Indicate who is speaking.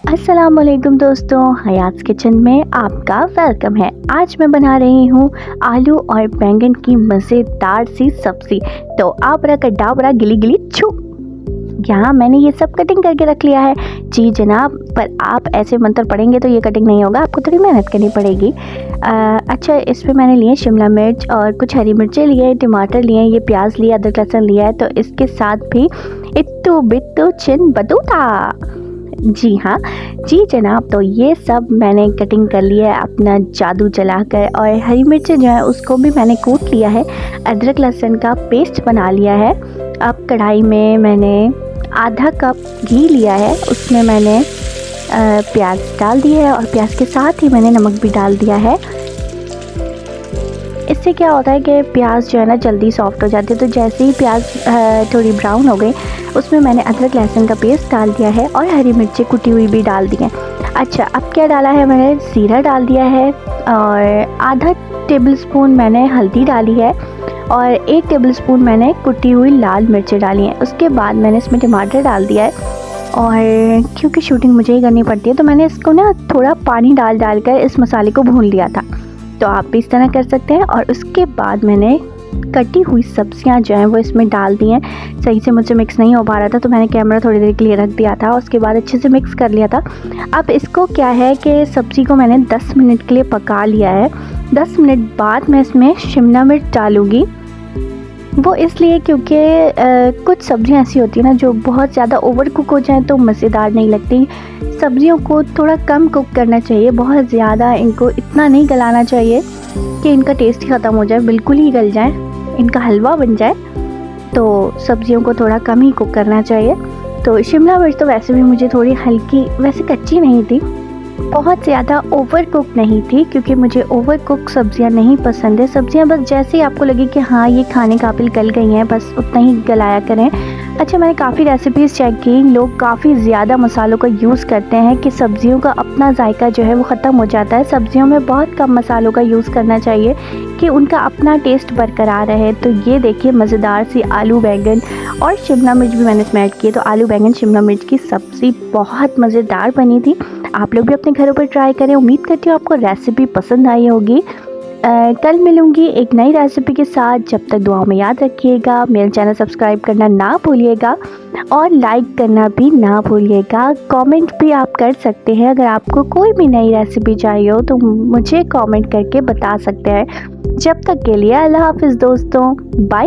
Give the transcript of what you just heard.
Speaker 1: अस्सलामुअलैकुम दोस्तों, हयात्स किचन में आपका वेलकम है। आज मैं बना रही हूँ आलू और बैंगन की मज़ेदार सी सब्ज़ी। तो आबरा कडाबरा गिली गिली छू। यहाँ मैंने ये सब कटिंग करके रख लिया है। जी जनाब, पर आप ऐसे मंत्र पढ़ेंगे तो ये कटिंग नहीं होगा, आपको थोड़ी मेहनत करनी पड़ेगी। अच्छा, इसमें मैंने लिए शिमला मिर्च और कुछ हरी मिर्चें लिए, टमाटर लिए, ये प्याज लिया, अदरक लहसुन लिया है। तो इसके साथ भी इत्तू बित्तू चिन बदूता। जी हाँ, जी जनाब, तो ये सब मैंने कटिंग कर लिया है अपना जादू चलाकर। और हरी मिर्च जो है उसको भी मैंने कूट लिया है, अदरक लहसुन का पेस्ट बना लिया है। अब कढ़ाई में मैंने आधा कप घी लिया है, उसमें मैंने प्याज डाल दिया है और प्याज के साथ ही मैंने नमक भी डाल दिया है। इससे क्या होता है कि प्याज जो है ना जल्दी सॉफ्ट हो जाती है। तो जैसे ही प्याज थोड़ी ब्राउन हो गई, उसमें मैंने अदरक लहसुन का पेस्ट डाल दिया है और हरी मिर्ची कुटी हुई भी डाल दी है। अच्छा, अब क्या डाला है, मैंने जीरा डाल दिया है और आधा टेबलस्पून मैंने हल्दी डाली है और 1 टेबलस्पून मैंने कुटी हुई लाल मिर्ची डाली है। उसके बाद मैंने इसमें टमाटर डाल दिया है और क्योंकि शूटिंग मुझे ही करनी पड़ती है तो मैंने इसको ना थोड़ा पानी डाल कर इस मसाले को भून लिया था। तो आप भी इस तरह कर सकते हैं। और उसके बाद मैंने कटी हुई सब्जियां जो हैं वो इसमें डाल दी हैं। सही से मुझसे मिक्स नहीं हो पा रहा था तो मैंने कैमरा थोड़ी देर के लिए रख दिया था, उसके बाद अच्छे से मिक्स कर लिया था। अब इसको क्या है कि सब्ज़ी को मैंने 10 मिनट के लिए पका लिया है। 10 मिनट बाद मैं इसमें शिमला मिर्च डालूँगी। वो इसलिए क्योंकि कुछ सब्ज़ियाँ ऐसी होती हैं ना जो बहुत ज़्यादा ओवर कुक हो जाएँ तो मज़ेदार नहीं लगती। सब्ज़ियों को थोड़ा कम कुक करना चाहिए, बहुत ज़्यादा इनको इतना नहीं गलाना चाहिए कि इनका टेस्ट ही ख़त्म हो जाए, बिल्कुल ही गल जाए, इनका हलवा बन जाए। तो सब्ज़ियों को थोड़ा कम ही कुक करना चाहिए। तो शिमला मिर्च तो वैसे भी मुझे थोड़ी हल्की, वैसे कच्ची नहीं थी, बहुत ज़्यादा ओवर कुक नहीं थी, क्योंकि मुझे ओवर कुक सब्ज़ियाँ नहीं पसंद है। सब्ज़ियाँ बस जैसे ही आपको लगे कि हाँ ये खाने काबिल गल गई हैं, बस उतना ही गलाया करें। अच्छा, मैंने काफ़ी रेसिपीज़ चेक की, लोग काफ़ी ज़्यादा मसालों का यूज़ करते हैं कि सब्ज़ियों का अपना जायका जो है वो ख़त्म हो जाता है। सब्ज़ियों में बहुत कम मसालों का यूज़ करना चाहिए कि उनका अपना टेस्ट बरकरार रहे। तो ये देखिए मज़ेदार सी आलू बैंगन और शिमला मिर्च भी मैंने इसमें ऐड किए। तो आलू बैंगन शिमला मिर्च की सब्ज़ी बहुत मज़ेदार बनी थी। आप लोग भी अपने घरों पर ट्राई करें। उम्मीद करती हूँ आपको रेसिपी पसंद आई होगी। कल मिलूँगी एक नई रेसिपी के साथ। जब तक दुआओं में याद रखिएगा, मेरे चैनल सब्सक्राइब करना ना भूलिएगा और लाइक करना भी ना भूलिएगा। कमेंट भी आप कर सकते हैं, अगर आपको कोई भी नई रेसिपी चाहिए हो तो मुझे कमेंट करके बता सकते हैं। जब तक के लिए अल्लाह हाफ़िज़ दोस्तों, बाय।